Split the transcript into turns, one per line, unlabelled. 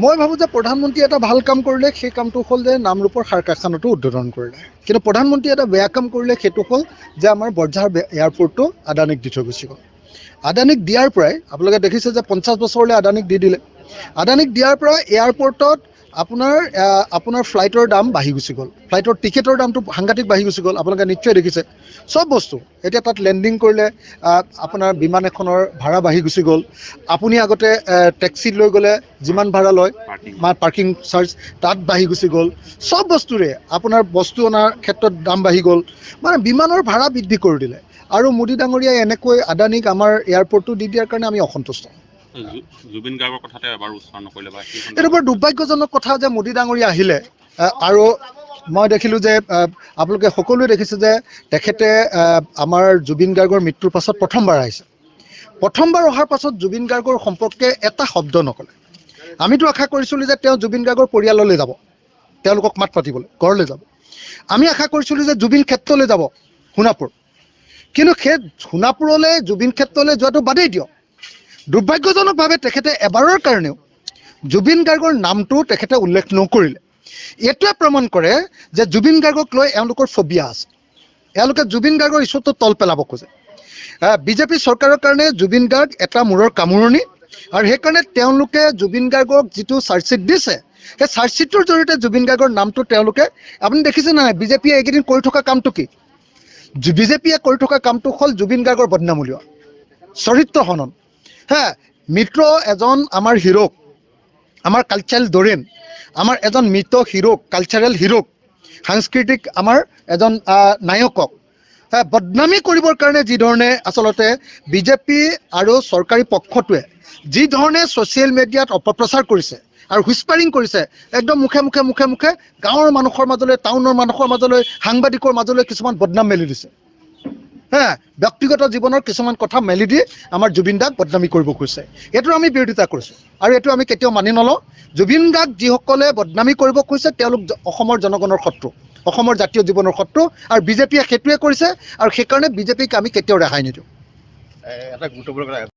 মই ভাবোঁ যে প্ৰধানমন্ত্ৰী এটা ভাল কাম কৰিলে সেই কামটো হ'ল যে নামৰূপৰ সাৰ কাৰখানাটো উদ্বোধন কৰিলে, কিন্তু প্ৰধানমন্ত্ৰী এটা বেয়া কাম কৰিলে সেইটো হ'ল যে আমাৰ বৰঝাৰ এয়াৰপৰ্টটো আদানীক দি থৈ গুচি গ'ল। আদানীক দিয়াৰ পৰাই আপোনালোকে দেখিছে যে 50 বছৰলৈ আদানীক দি দিলে। আদানীক দিয়াৰ পৰা এয়াৰপৰ্টত আপোনাৰ ফ্লাইটৰ দাম বাঢ়ি গুচি গ'ল, ফ্লাইটৰ টিকেটৰ দামটো সাংঘাতিক বাঢ়ি গুচি গ'ল। আপোনালোকে নিশ্চয় দেখিছে চব বস্তু এতিয়া তাত লেণ্ডিং কৰিলে আপোনাৰ বিমান এখনৰ ভাড়া বাঢ়ি গুচি গ'ল। আপুনি আগতে টেক্সিত লৈ গ'লে যিমান ভাড়া লয় পাৰ্কিং চাৰ্জ তাত বাঢ়ি গুচি গ'ল। চব বস্তুৰে আপোনাৰ বস্তু অনাৰ ক্ষেত্ৰত দাম বাঢ়ি গ'ল, মানে বিমানৰ ভাড়া বৃদ্ধি কৰি দিলে। আৰু মোদী ডাঙৰীয়াই এনেকৈ আদানীক আমাৰ এয়াৰপৰ্টটো দি দিয়াৰ কাৰণে আমি অসন্তুষ্ট।
জুবিন গাৰ্গৰ কথাতে এবাৰ উচ্চাৰণ নকৰিলে বা
এইটো বৰ দুৰ্ভাগ্যজনক কথা যে মোদী ডাঙৰীয়া আহিলে আৰু মই দেখিলোঁ যে আপোনালোকে সকলোৱে দেখিছে যে তেখেতে আমাৰ জুবিন গাৰ্গৰ মৃত্যুৰ পাছত প্ৰথমবাৰ আহিছে। প্ৰথমবাৰ অহাৰ পাছত জুবিন গাৰ্গৰ সম্পৰ্কে এটা শব্দ নক'লে। আমিতো আশা কৰিছিলোঁ যে তেওঁ জুবিন গাৰ্গৰ পৰিয়াললৈ যাব, তেওঁলোকক মাত পাতিবলৈ ঘৰলৈ যাব। আমি আশা কৰিছিলোঁ যে জুবিন ক্ষেত্ৰলৈ যাব সোণাপুৰ, কিন্তু সেই সোণাপুৰলৈ জুবিন ক্ষেত্ৰলৈ যোৱাটো বাদেই দিয়ক। দুৰ্ভাগ্যজনকভাৱে তেখেতে এবাৰৰ কাৰণেও জুবিন গাৰ্গৰ নামটো তেখেতে উল্লেখ নকৰিলে। এইটোৱে প্ৰমাণ কৰে যে জুবিন গাৰ্গক লৈ এওঁলোকৰ ফবিয়া আছে। এওঁলোকে জুবিন গাৰ্গৰ ইছ্যুটো তল পেলাব খোজে। বিজেপি চৰকাৰৰ কাৰণে জুবিন গাৰ্গ এটা মূৰৰ কামোৰণি, আৰু সেইকাৰণে তেওঁলোকে জুবিন গাৰ্গক যিটো চাৰ্জশ্বিট দিছে সেই চাৰ্জশ্বিটটোৰ জৰিয়তে জুবিন গাৰ্গৰ নামটো তেওঁলোকে আপুনি দেখিছে নাই বিজেপিয়ে এইকেইদিন কৰি থকা কামটো কি? বিজেপিয়ে কৰি থকা কামটো হ'ল জুবিন গাৰ্গৰ বদনাম উলিওৱা, চৰিত্ৰ হনন। মিত্ৰ এজন আমাৰ হিৰোক, আমাৰ কালচাৰেল দৰেন, আমাৰ এজন মৃত হিৰোক, কালচাৰেল হিৰোক, সাংস্কৃতিক আমাৰ এজন নায়কক বদনামী কৰিবৰ কাৰণে যিধৰণে আচলতে বিজেপি আৰু চৰকাৰী পক্ষটোৱে যিধৰণে ছ'চিয়েল মিডিয়াত অপপ্ৰচাৰ কৰিছে আৰু হুইস্পাৰিং কৰিছে, একদম মুখে মুখে গাঁৱৰ মানুহৰ মাজলৈ, টাউনৰ মানুহৰ মাজলৈ, সাংবাদিকৰ মাজলৈ কিছুমান বদনাম মেলি দিছে। ব্যক্তিগত জীৱনৰ কিছুমান কথা মেলি দি আমাৰ জুবিন দাক বদনামী কৰিব খুজিছে। এইটো আমি বিৰোধিতা কৰিছোঁ আৰু এইটো আমি কেতিয়াও মানি নলওঁ। জুবিন গাৰ্গ যিসকলে বদনামী কৰিব খুজিছে তেওঁলোক অসমৰ জনগণৰ শত্ৰু, অসমৰ জাতীয় জীৱনৰ শত্ৰু, আৰু বিজেপিয়ে সেইটোৱে কৰিছে, আৰু সেইকাৰণে বিজেপিক আমি কেতিয়াও ৰেহাই নিদিওঁ।
এটা গুৰুত্বপূৰ্ণ কথা